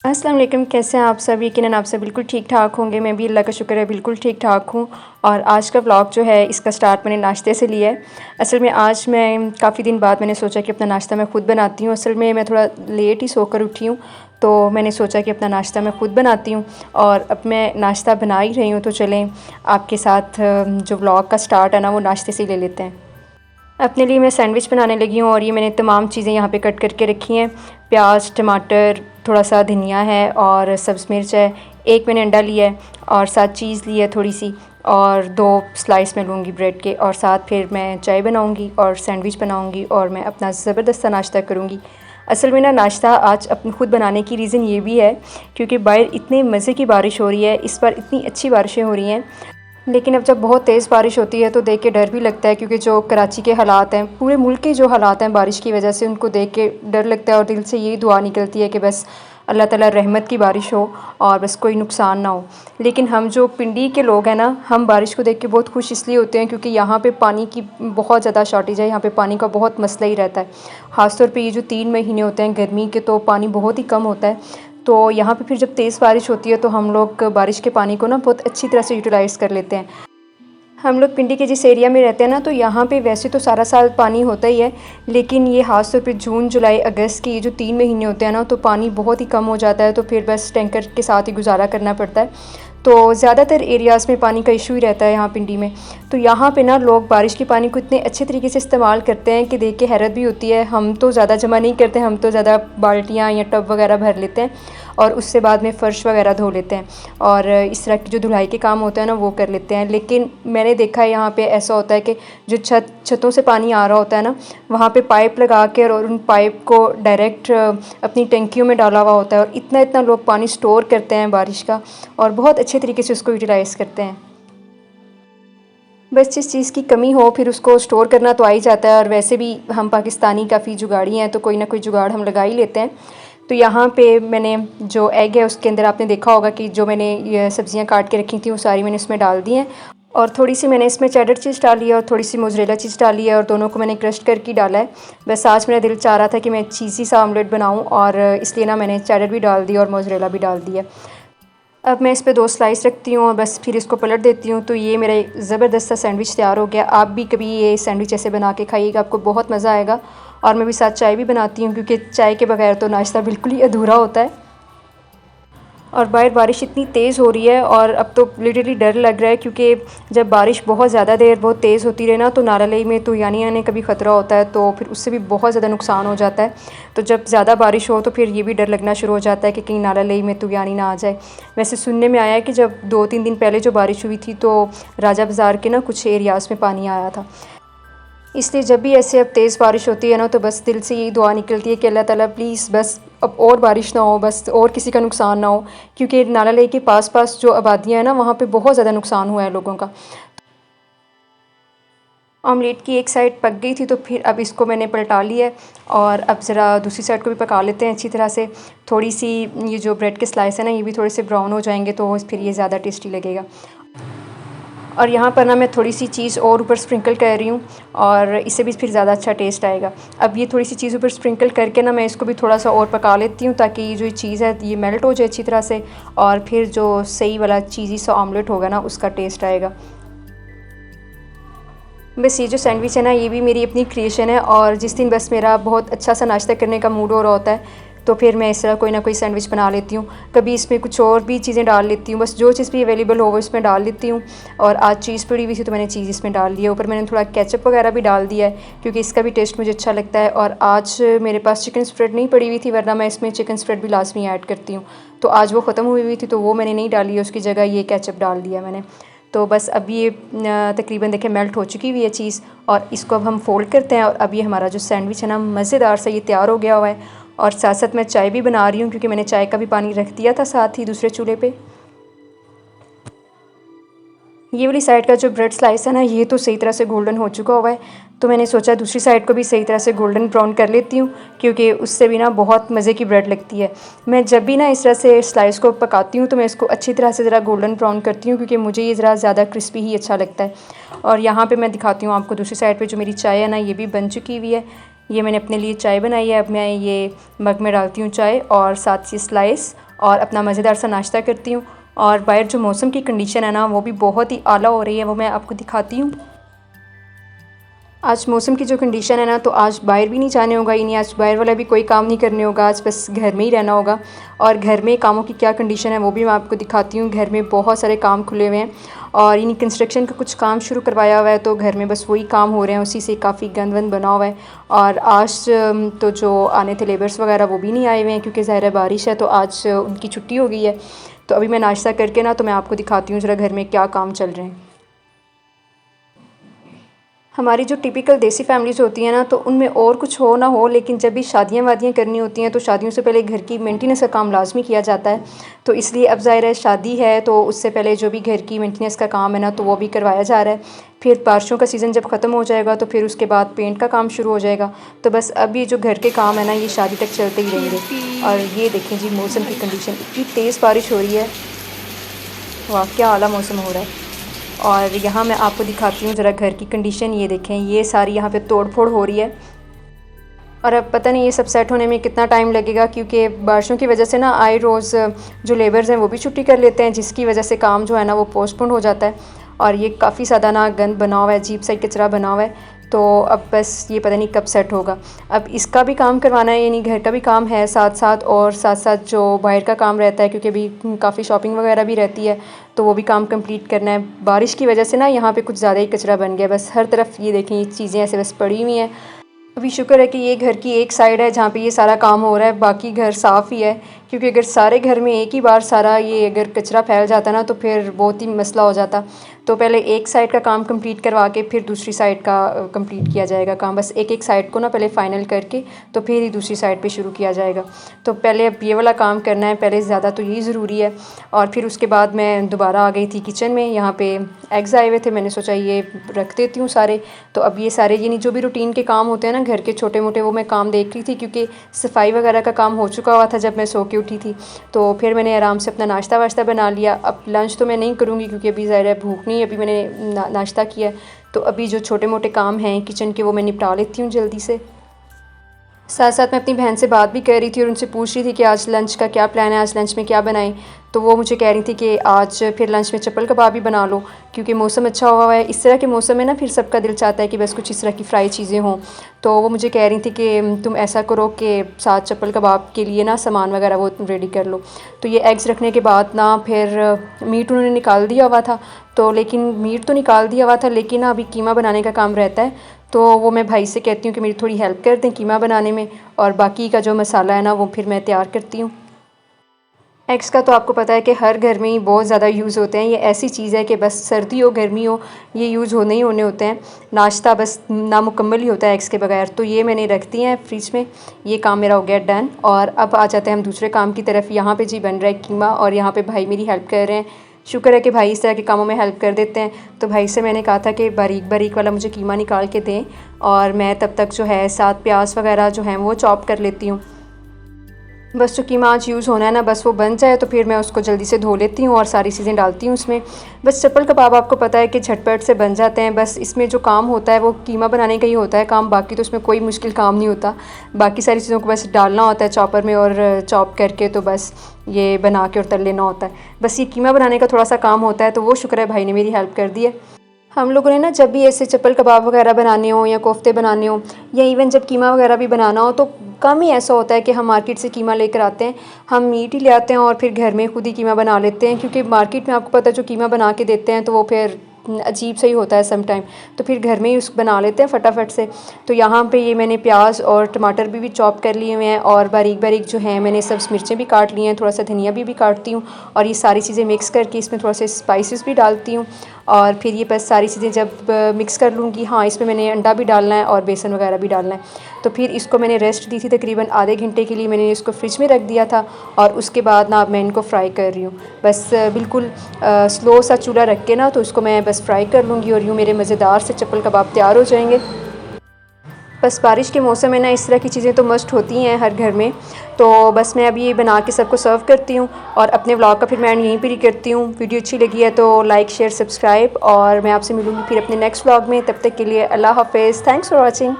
अस्सलाम वालेकुम, कैसे हैं आप सब। यकीनन आप सब बिल्कुल ठीक ठाक होंगे। मैं भी अल्लाह का शुक्र है बिल्कुल ठीक ठाक हूँ। और आज का व्लॉग जो है इसका स्टार्ट मैंने नाश्ते से लिया है। असल में आज मैं काफ़ी दिन बाद मैंने सोचा कि अपना नाश्ता मैं ख़ुद बनाती हूँ। असल में मैं थोड़ा लेट ही सोकर उठी हूँ, तो मैंने सोचा कि अपना नाश्ता मैं ख़ुद बनाती हूँ। और अब मैं नाश्ता बना ही रही हूँ, तो चलें आपके साथ जो व्लॉग का स्टार्ट है ना वो नाश्ते से ही ले लेते हैं। अपने लिए मैं सैंडविच बनाने लगी हूँ और ये मैंने तमाम चीज़ें यहाँ पे कट करके रखी हैं। प्याज, टमाटर, थोड़ा सा धनिया है और सब्ज़ मिर्च है। एक मैंने अंडा लिया है और साथ चीज़ ली है थोड़ी सी, और 2 स्लाइस मैं लूँगी ब्रेड के। और साथ फिर मैं चाय बनाऊँगी और सैंडविच बनाऊँगी और मैं अपना ज़बरदस्त सा नाश्ता करूँगी। असल में ना नाश्ता आज अपने ख़ुद बनाने की रीज़न ये भी है क्योंकि बाहर इतने मज़े की बारिश हो रही है। इस बार इतनी अच्छी बारिशें हो रही हैं, लेकिन अब जब बहुत तेज़ बारिश होती है तो देख के डर भी लगता है, क्योंकि जो कराची के हालात हैं, पूरे मुल्क के जो हालात हैं बारिश की वजह से, उनको देख के डर लगता है। और दिल से यही दुआ निकलती है कि बस अल्लाह ताला रहमत की बारिश हो और बस कोई नुकसान ना हो। लेकिन हम जो पिंडी के लोग हैं ना, हम बारिश को देख के बहुत खुश इसलिए होते हैं क्योंकि यहाँ पे पानी की बहुत ज़्यादा शॉर्टेज है। यहाँ पे पानी का बहुत मसला ही रहता है। ख़ासतौर पे ये जो 3 महीने होते हैं गर्मी के, तो पानी बहुत ही कम होता है। तो यहाँ पे फिर जब तेज़ बारिश होती है तो हम लोग बारिश के पानी को ना बहुत अच्छी तरह से यूटिलाइज़ कर लेते हैं। हम लोग पिंडी के जिस एरिया में रहते हैं ना, तो यहाँ पे वैसे तो सारा साल पानी होता ही है, लेकिन ये ख़ास तौर पे जून, जुलाई, अगस्त के ये जो 3 महीने होते हैं ना, तो पानी बहुत ही कम हो जाता है। तो फिर बस टैंकर के साथ ही गुजारा करना पड़ता है। तो ज़्यादातर एरियाज़ में पानी का इशू ही रहता है यहाँ पिंडी में। तो यहाँ पे ना लोग बारिश के पानी को इतने अच्छे तरीके से इस्तेमाल करते हैं कि देख के हैरत भी होती है। हम तो ज़्यादा जमा नहीं करते, हम तो ज़्यादा बाल्टियाँ या टब वगैरह भर लेते हैं और उससे बाद में फ़र्श वगैरह धो लेते हैं और इस तरह की जो धुलाई के काम होते हैं ना वो कर लेते हैं। लेकिन मैंने देखा है यहाँ पे ऐसा होता है कि जो छतों से पानी आ रहा होता है ना, वहाँ पे पाइप लगा के और उन पाइप को डायरेक्ट अपनी टंकियों में डाला हुआ होता है। और इतना इतना लोग पानी स्टोर करते हैं बारिश का और बहुत अच्छे तरीके से उसको यूटिलाइज़ करते हैं। बस जिस चीज़ की कमी हो फिर उसको स्टोर करना तो आ ही जाता है। और वैसे भी हम पाकिस्तानी काफ़ी जुगाड़ी हैं, तो कोई ना कोई जुगाड़ हम लगा ही लेते हैं। तो यहाँ पे मैंने जो एग है उसके अंदर आपने देखा होगा कि जो मैंने ये सब्ज़ियाँ काट के रखी थी वो सारी मैंने इसमें डाल दी हैं। और थोड़ी सी मैंने इसमें चेडर चीज़ डाली है और थोड़ी सी मोज़रेला चीज़ डाली है और दोनों को मैंने क्रश करके डाला है। बस आज मेरा दिल चाह रहा था कि मैं चीज़ी सा ऑमलेट बनाऊँ, और इसलिए ना मैंने चेडर भी डाल दी और मोज़रेला भी डाल दिया। अब मैं इस पे 2 स्लाइस रखती हूँ और बस फिर इसको पलट देती हूँ। तो ये मेरा एक ज़बरदस्त सा सैंडविच तैयार हो गया। आप भी कभी ये सैंडविच ऐसे बना के खाइएगा, आपको बहुत मज़ा आएगा। और मैं भी साथ चाय भी बनाती हूँ क्योंकि चाय के बगैर तो नाश्ता बिल्कुल ही अधूरा होता है। और बाहर बारिश इतनी तेज़ हो रही है और अब तो लिटरली डर लग रहा है, क्योंकि जब बारिश बहुत ज़्यादा देर बहुत तेज़ होती रहे ना, तो नारालई में तो यानी आने का भी ख़तरा होता है, तो फिर उससे भी बहुत ज़्यादा नुकसान हो जाता है। तो जब ज़्यादा बारिश हो तो फिर ये भी डर लगना शुरू हो जाता है कि कहीं नारालई में तो यानी ना आ जाए। वैसे सुनने में आया है कि जब 2-3 दिन पहले जो बारिश हुई थी तो राजा बाज़ार के ना कुछ एरियाज़ में पानी आया था। इसलिए जब भी ऐसे अब तेज़ बारिश होती है ना, तो बस दिल से यही दुआ निकलती है कि अल्लाह ताला प्लीज़ बस अब और बारिश ना हो, बस और किसी का नुकसान ना हो। क्योंकि नाला लेक के पास जो आबादियाँ हैं ना, वहाँ पे बहुत ज़्यादा नुकसान हुआ है लोगों का। ऑमलेट की एक साइड पक गई थी, तो फिर अब इसको मैंने पलटा लिया है और अब ज़रा दूसरी साइड को भी पका लेते हैं अच्छी तरह से। थोड़ी सी ये जो ब्रेड के स्लाइस है ना, ये भी थोड़े से ब्राउन हो जाएंगे तो फिर ये ज़्यादा टेस्टी लगेगा। और यहाँ पर ना मैं थोड़ी सी चीज़ और ऊपर स्प्रिंकल कर रही हूँ और इससे भी फिर ज़्यादा अच्छा टेस्ट आएगा। अब ये थोड़ी सी चीज़ ऊपर स्प्रिंकल करके ना मैं इसको भी थोड़ा सा और पका लेती हूँ, ताकि ये जो चीज़ है ये मेल्ट हो जाए अच्छी तरह से, और फिर जो सही वाला चीज़ी सा ऑमलेट होगा ना उसका टेस्ट आएगा। बस ये जो सैंडविच है ना, ये भी मेरी अपनी क्रिएशन है। और जिस दिन बस मेरा बहुत अच्छा सा नाश्ता करने का मूड हो रहा होता है, तो फिर मैं इस तरह कोई ना कोई सैंडविच बना लेती हूँ। कभी इसमें कुछ और भी चीज़ें डाल लेती हूँ, बस जो चीज़ भी अवेलेबल हो वो इसमें डाल लेती हूँ। और आज चीज़ पड़ी हुई थी तो मैंने चीज़ इसमें डाल दिया। ऊपर मैंने थोड़ा केचप वगैरह भी डाल दिया है क्योंकि इसका भी टेस्ट मुझे अच्छा लगता है। और आज मेरे पास चिकन स्प्रेड नहीं पड़ी हुई थी, वरना मैं इसमें चिकन स्प्रेड भी लाजमी ऐड करती हूँ। तो आज वो ख़त्म हुई थी तो वो मैंने नहीं डाली है, उसकी जगह ये केचप डाल दिया मैंने। तो बस अब ये तकरीबन देखें मेल्ट हो चुकी हुई है चीज़, और इसको अब हम फ़ोल्ड करते हैं। और अब ये हमारा जो सैंडविच है ना, मज़ेदार सा ये तैयार हो गया हुआ है। और साथ साथ मैं चाय भी बना रही हूँ क्योंकि मैंने चाय का भी पानी रख दिया था साथ ही दूसरे चूल्हे पे। ये वाली साइड का जो ब्रेड स्लाइस है ना, ये तो सही तरह से गोल्डन हो चुका हुआ है। तो मैंने सोचा दूसरी साइड को भी सही तरह से गोल्डन ब्राउन कर लेती हूँ, क्योंकि उससे भी ना बहुत मज़े की ब्रेड लगती है। मैं जब भी ना इस तरह से स्लाइस को पकाती हूँ तो मैं इसको अच्छी तरह से ज़रा गोल्डन ब्राउन करती हूँ, क्योंकि मुझे ये ज़रा ज़्यादा क्रिस्पी ही अच्छा लगता है। और यहाँ पर मैं दिखाती हूँ आपको दूसरी साइड पर जो मेरी चाय है ना, ये भी बन चुकी हुई है। ये मैंने अपने लिए चाय बनाई है। अब मैं ये मग में डालती हूँ चाय और साथ ही स्लाइस और अपना मज़ेदार सा नाश्ता करती हूँ। और बाहर जो मौसम की कंडीशन है ना वो भी बहुत ही आला हो रही है, वो मैं आपको दिखाती हूँ। आज मौसम की जो कंडीशन है ना, तो आज बाहर भी नहीं जाने होगा, यानी आज बाहर वाला भी कोई काम नहीं करने होगा, आज बस घर में ही रहना होगा। और घर में कामों की क्या कंडीशन है वो भी मैं आपको दिखाती हूँ। घर में बहुत सारे काम खुले हुए हैं और यानी कंस्ट्रक्शन का कुछ काम शुरू करवाया हुआ है, तो घर में बस वही काम हो रहे हैं, उसी से काफ़ी गंद वंद बना हुआ है। और आज तो जो आने थे लेबर्स वगैरह वो भी नहीं आए हुए हैं, क्योंकि ज़ाहिर है बारिश है, तो आज उनकी छुट्टी हो गई है। तो अभी मैं नाश्ता करके ना तो मैं आपको दिखाती हूँ ज़रा घर में क्या काम चल रहे हैं। हमारी जो टिपिकल देसी फैमिलीज़ होती हैं ना, तो उनमें और कुछ हो ना हो, लेकिन जब भी शादियाँ वादियाँ करनी होती हैं तो शादियों से पहले घर की मेंटेनेंस का काम लाजमी किया जाता है। तो इसलिए अब ज़ाहिर है शादी है, तो उससे पहले जो भी घर की मेंटेनेंस का काम है ना तो वो भी करवाया जा रहा है। फिर बारिशों का सीज़न जब ख़त्म हो जाएगा तो फिर उसके बाद पेंट का काम शुरू हो जाएगा। तो बस अब ये जो घर के काम है ना ये शादी तक चलते ही रहेंगे। और ये देखें जी मौसम की कंडीशन, इतनी तेज़ बारिश हो रही है, वाह क्या आला मौसम हो रहा है। और यहाँ मैं आपको दिखाती हूँ ज़रा घर की कंडीशन। ये देखें, ये सारी यहाँ पे तोड़ फोड़ हो रही है और अब पता नहीं ये सब सेट होने में कितना टाइम लगेगा, क्योंकि बारिशों की वजह से ना आए रोज़ जो लेबर्स हैं वो भी छुट्टी कर लेते हैं, जिसकी वजह से काम जो है ना वो पोस्टपोन हो जाता है। और ये काफ़ी ज़्यादा ना गंद बना हुआ है, अजीब सा कचरा बना हुआ है। तो अब बस ये पता नहीं कब सेट होगा। अब इसका भी काम करवाना है, यानी घर का भी काम है साथ साथ, और साथ साथ जो बाहर का काम रहता है, क्योंकि अभी काफ़ी शॉपिंग वगैरह भी रहती है, तो वो भी काम कंप्लीट करना है। बारिश की वजह से ना यहाँ पे कुछ ज़्यादा ही कचरा बन गया, बस हर तरफ ये देखें ये चीज़ें ऐसे बस पड़ी हुई हैं। अभी शुक्र है कि ये घर की एक साइड है जहाँ पे ये सारा काम हो रहा है, बाकी घर साफ़ ही है। क्योंकि अगर सारे घर में एक ही बार सारा ये अगर कचरा फैल जाता ना तो फिर बहुत ही मसला हो जाता। तो पहले एक साइड का काम कंप्लीट करवा के फिर दूसरी साइड का कंप्लीट किया जाएगा काम। बस एक एक साइड को ना पहले फ़ाइनल करके तो फिर ही दूसरी साइड पे शुरू किया जाएगा। तो पहले अब ये वाला काम करना है, पहले ज़्यादा तो यही ज़रूरी है। और फिर उसके बाद मैं दोबारा आ गई थी किचन में। यहाँ पे एग्स आए हुए थे, मैंने सोचा ये रख देती हूँ सारे। तो अब ये सारे यानी जो भी रूटीन के काम होते हैं ना घर के छोटे मोटे, वो मैं काम देख रही थी, क्योंकि सफाई वगैरह का काम हो चुका हुआ था जब मैं सो के उठी थी। तो फिर मैंने आराम से अपना नाश्ता वाश्ता बना लिया। अब लंच तो मैं नहीं करूँगी क्योंकि अभी ज़ाहिर है भूख नहीं है, अभी मैंने नाश्ता किया। तो अभी जो छोटे मोटे काम हैं किचन के वो मैं निपटा लेती हूँ जल्दी से। साथ साथ मैं अपनी बहन से बात भी कर रही थी और उनसे पूछ रही थी कि आज लंच का क्या प्लान है, आज लंच में क्या बनाएं। तो वो मुझे कह रही थी कि आज फिर लंच में चप्पल कबाब भी बना लो, क्योंकि मौसम अच्छा हुआ है। इस तरह के मौसम में ना फिर सबका दिल चाहता है कि बस कुछ इस तरह की फ्राई चीज़ें हों। तो वो मुझे कह रही थी कि तुम ऐसा करो कि साथ चप्पल कबाब के लिए ना सामान वगैरह वो रेडी कर लो। तो ये एग्स रखने के बाद ना फिर मीट उन्होंने निकाल दिया हुआ था, तो लेकिन मीट तो निकाल दिया हुआ था, लेकिन ना अभी कीमा बनाने का काम रहता है। तो वो मैं भाई से कहती हूँ कि मेरी थोड़ी हेल्प कर दें कीमा बनाने में, और बाकी का जो मसाला है ना वो फिर मैं तैयार करती हूँ। एग्स का तो आपको पता है कि हर घर में ही बहुत ज़्यादा यूज़ होते हैं। ये ऐसी चीज़ है कि बस सर्दी हो गर्मी हो ये यूज़ होने ही होने होते हैं। नाश्ता बस नामुकम्मल ही होता है एग्स के बगैर। तो ये मैंने रख दी हैं फ्रिज में। ये काम मेरा हो गया डन। और अब आ जाते हैं हम दूसरे काम की तरफ। यहाँ पे जी बन रहा है कीमा और यहाँ पे भाई मेरी हेल्प कर रहे हैं। शुक्र है कि भाई इस तरह के कामों में हेल्प कर देते हैं। तो भाई से मैंने कहा था कि बारीक बारीक वाला मुझे कीमा निकाल के दें, और मैं तब तक जो है साथ प्याज वगैरह जो हैं वो चॉप कर लेती हूँ। बस जो कीमा आज यूज़ होना है ना बस वो बन जाए तो फिर मैं उसको जल्दी से धो लेती हूँ और सारी चीज़ें डालती हूँ उसमें। बस चप्पल कबाब आपको पता है कि झटपट से बन जाते हैं। बस इसमें जो काम होता है वो कीमा बनाने का ही होता है काम, बाकी तो उसमें कोई मुश्किल काम नहीं होता। बाकी सारी चीज़ों को बस डालना होता है चॉपर में और चॉप करके तो बस ये बना के और तल लेना होता है। बस ये कीमा बनाने का थोड़ा सा काम होता है, तो वो शुक्र है भाई ने मेरी हेल्प कर दी है। हम लोगों ने ना जब भी ऐसे चप्पल कबाब वगैरह बनाने हो या कोफ्ते बनाने हो या इवन जब कीमा वगैरह भी बनाना हो, तो कम ही ऐसा होता है कि हम मार्केट से कीमा लेकर आते हैं। हम मीट ही ले आते हैं और फिर घर में खुद ही कीमा बना लेते हैं, क्योंकि मार्केट में आपको पता है जो कीमा बना के देते हैं तो वो फिर अजीब सा ही होता है सम टाइम। तो फिर घर में ही उसको बना लेते हैं फटाफट से। तो यहाँ पे ये मैंने प्याज और टमाटर भी चॉप कर लिए हुए हैं, और बारीक बारीक जो है मैंने सब मिर्चें भी काट ली हैं, थोड़ा सा धनिया भी काटती हूँ। और ये सारी चीज़ें मिक्स करके इसमें थोड़ा सा स्पाइसेस भी डालती हूँ। और फिर ये बस सारी चीज़ें जब मिक्स कर लूँगी, हाँ इसमें मैंने अंडा भी डालना है और बेसन वगैरह भी डालना है। तो फिर इसको मैंने रेस्ट दी थी तकरीबन आधे घंटे के लिए, मैंने इसको फ्रिज में रख दिया था। और उसके बाद ना अब मैं इनको फ्राई कर रही हूँ। बस बिल्कुल स्लो सा चूल्हा रख के ना तो उसको मैं बस फ्राई कर लूँगी और यूँ मेरे मज़ेदार से चप्पल कबाब तैयार हो जाएंगे। बस बारिश के मौसम में ना इस तरह की चीज़ें तो मस्ट होती हैं हर घर में। तो बस मैं अभी ये बना के सबको सर्व करती हूँ और अपने व्लॉग का फिर मैं यहीं पर ही करती हूँ। वीडियो अच्छी लगी है तो लाइक शेयर सब्सक्राइब, और मैं आपसे मिलूँगी फिर अपने नेक्स्ट व्लॉग में। तब तक के लिए अल्लाह हाफ़िज़। Thanks for watching.